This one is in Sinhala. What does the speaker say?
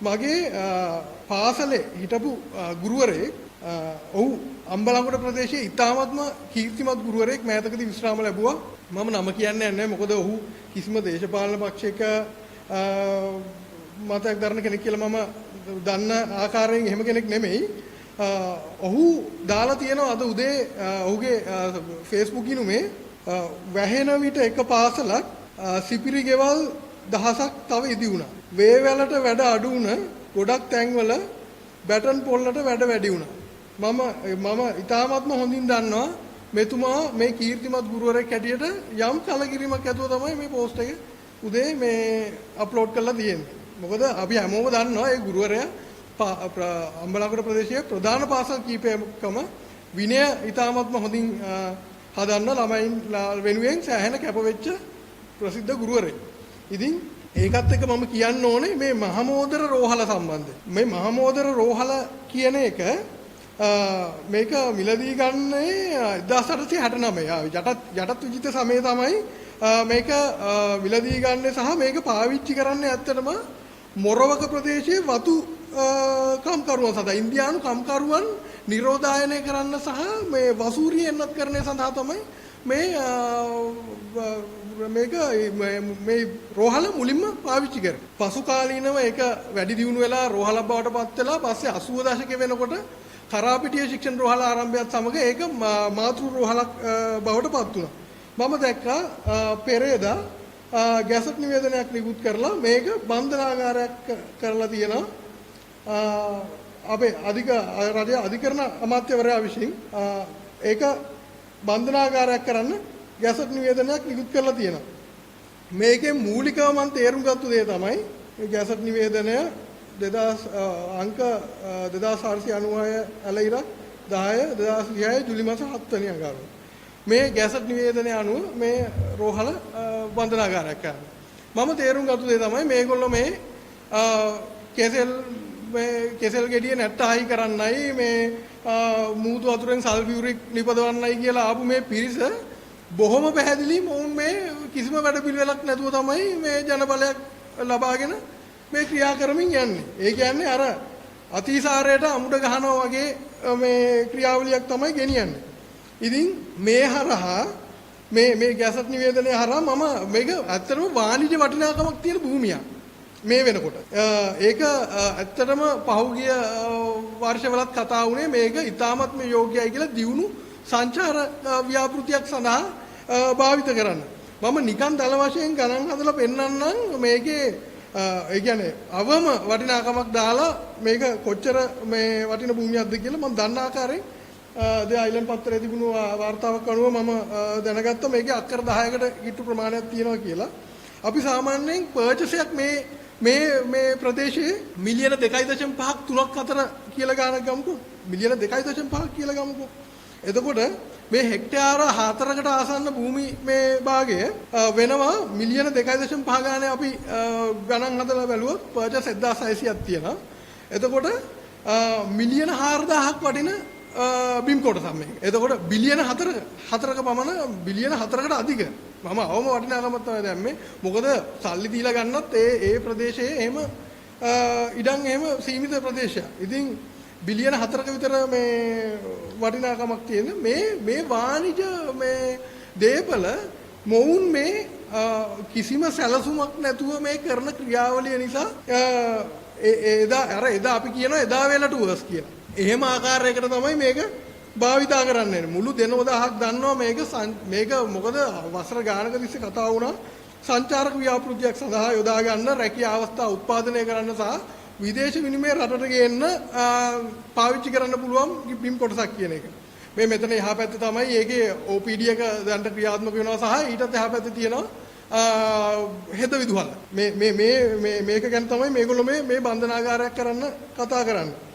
මගේ පාසලේ හිටපු ගුරුවරයෙක් ඔහු අම්බලන්ගොඩ ප්‍රදේශයේ ඉතාමත්ම කීර්තිමත් ගුරුවරයෙක් මෑතකදී විශ්‍රාම ලැබුවා. මම නම කියන්නේ නැහැ මොකද ඔහු කිසිම දේශපාලන පක්ෂයක මතයක් දරන කෙනෙක් කියලා මම දන්න ආකාරයෙන් එහෙම කෙනෙක් නෙමෙයි. ඔහු දාලා තියෙනවා අද උදේ ඔහුගේ Facebook ගිණුමේ වැහෙන විට එක පාසලක් සිපිරි ගෙවල් දහසක් තව ඉදි වුණා. වේවැලට වැඩ අඩු වුණ ගොඩක් තැන්වල බැටන් පොල්ලට වැඩ වැඩි වුණා. මම ඉතාමත්ම හොඳින් දන්නවා මෙතුමා මේ කීර්තිමත් ගුරුවරයෙක් හැටියට යම් කලකිරීමක් ඇතුව තමයි මේ පෝස්ට් එක උදේ මේ අප්ලෝඩ් කරලා තියෙන්නේ. මොකද අපි හැමෝම දන්නවා ඒ ගුරුවරයා අම්බලන්ගොඩ ප්‍රදේශයේ ප්‍රධාන පාසල් කීපයකම විනය ඉතාමත්ම හොඳින් හදන්න ළමයින් වෙනුවෙන් සෑහෙන කැපවෙච්ච ප්‍රසිද්ධ ගුරුවරයෙක්. ඉතින් ඒකත් එක්ක මම කියන්න ඕනේ මේ මහමෝදර රෝහල සම්බන්ධයෙන්. මේ මහමෝදර රෝහල කියන එක මේක මිලදී ගන්නේ 1869 යටත් විජිත සමයේ තමයි මේක මිලදී ගන්නේ සහ මේක පාවිච්චි කරන්නේ ඇත්තටම මොරවක ප්‍රදේශයේ වතු කම්කරුවන් සඳහා ඉන්දියානු කම්කරුවන් නිරෝධායනය කරන්න සහ මේ වසූරිය එන්නත් කරන්නේ සඳහා තමයි මේක මේ රෝහල මුලින්ම පාවිච්චි කරේ. පසු කාලීනව ඒක වැඩි දියුණු වෙලා රෝහලක් බවට පත් වෙලා පස්සේ 80 දශකයේ වෙනකොට කරාපිටිය ශික්ෂණ රෝහල ආරම්භයත් සමග ඒක මාතෘ රෝහලක් බවට පත් වුණා. මම දැක්කා පෙරේදා ගැසට් නිවේදනයක් නිකුත් කරලා මේක බන්ධනාගාරයක් කරලා තියෙනවා. අපේ රජයේ අධිකරණ අමාත්‍යවරයා විසින් ඒක බන්ධනාගාරයක් කරන්න ගැසට් නිවේදනයක් නිකුත් කරලා තියෙනවා. මේකේ මූලිකව මම තේරුම් ගත්ත දේ තමයි මේ ගැසට් නිවේදනය 2000 අංක 2496 ඇලයිරක් 10 2006 ජුලි මාස 7 වෙනි අඟහරුවා. මේ ගැසට් නිවේදනය අනුව මේ රෝහල බන්ධනාගාරයක් කරනවා. මම තේරුම් ගත්ත දේ තමයි මේගොල්ලෝ මේ කෙසෙල් ගෙඩිය නැට්ටහයි කරන්නයි මේ මූදු වතුරෙන් සල්ෆියුරික් නිපදවන්නයි කියලා ආපු මේ පිරිස බොහොම පැහැදිලි මොවුන් මේ කිසිම වැඩපිළිවෙලක් නැතුව තමයි මේ ජනබලයක් ලබාගෙන මේ ක්‍රියා කරමින් යන්නේ. ඒ කියන්නේ අර අතිසාරයට අමුඩ ගහනවා වගේ මේ ක්‍රියාවලියක් තමයි ගෙනියන්නේ. ඉතින් මේ හරහා මේ ගැසට් නිවේදනය හරහා මම මේක ඇත්තටම වාණිජ්‍ය වටිනාකමක් තියෙන භූමියක් මේ වෙනකොට. ඒක ඇත්තටම පහුගිය වර්ෂවලත් කතා වුණේ මේක ඉතාමත්ම යෝග්‍යයි කියලා දියුණු සංචාර ව්‍යාපෘතියක් සඳහා භාවිත කරන්න. මම නිකන් දල වශයෙන් ගණන් හදලා පෙන්නන්නම් මේකේ ඒ කියන්නේ අවම වටිනාකමක් දාලා මේක කොච්චර මේ වටින භූමියක්ද කියලා මම දන්න ආකාරයෙන් ද අයිලන්ඩ් පත්‍රයේ තිබුණු වාර්තාවක් අනුව මම දැනගත්තා මේකේ අක්කර 10කට කිට්ටු ප්‍රමාණයක් තියෙනවා කියලා. අපි සාමාන්‍යයෙන් පර්චේස් එකක් මේ ප්‍රදේශයේ මිලියන 2.5ක් 3ක් අතර කියලා ගානක් ගමුකෝ. මිලියන 2.5ක් කියලා ගමුකෝ. එතකොට මේ හෙක්ටයාර 4කට ආසන්න භූමි මේ භාගය වෙනවා මිලියන 2.5 ගානේ අපි ගණන් හදලා බැලුවොත් පර්චේස් 1600ක් තියෙනවා. එතකොට මිලියන 4000ක් වටින බිම් කොටසක් මේක. එතකොට බිලියන 4ක පමණ බිලියන 4කට අධික. මම අවම වටිනාකමක් තමයි දැම්මේ. මොකද සල්ලි දීලා ගන්නත් ඒ ප්‍රදේශයේ එහෙම ඉඩම් එහෙම සීමිත ප්‍රදේශයක්. ඉතින් බිලියන 4ක විතර මේ වටිනාකමක් තියෙන මේ වාණිජ මේ දේපල මොවුන් මේ කිසිම සැලසුමක් නැතුව මේ කරන ක්‍රියාවලිය නිසා එදා අපි කියනවා එදා වේලට උවස් කියලා. එහෙම ආකාරයකට තමයි මේක භාවිතා කරන්නේ. මුළු දෙනෝදහක් දන්නවා මේක මොකද වසර ගානක තිස්සේ කතා වුණා සංචාරක ව්‍යාපෘතියක් සඳහා යොදා ගන්න රැකියා අවස්ථා උත්පාදනය කරන්න සහ විදේශ විනිමය රටට ගේන්න පාවිච්චි කරන්න පුළුවන් බිම් කොටසක් කියන එක. මේ මෙතන එහා පැත්තේ තමයි ඒකේ OPD එක දැන්ට ක්‍රියාත්මක වෙනවා සහ ඊටත් එහා පැත්තේ තියෙනවා හෙද විදුහල. මේක ගැන තමයි මේගොල්ලෝ මේ බන්ධනාගාරයක් කරන්න කතා කරන්නේ.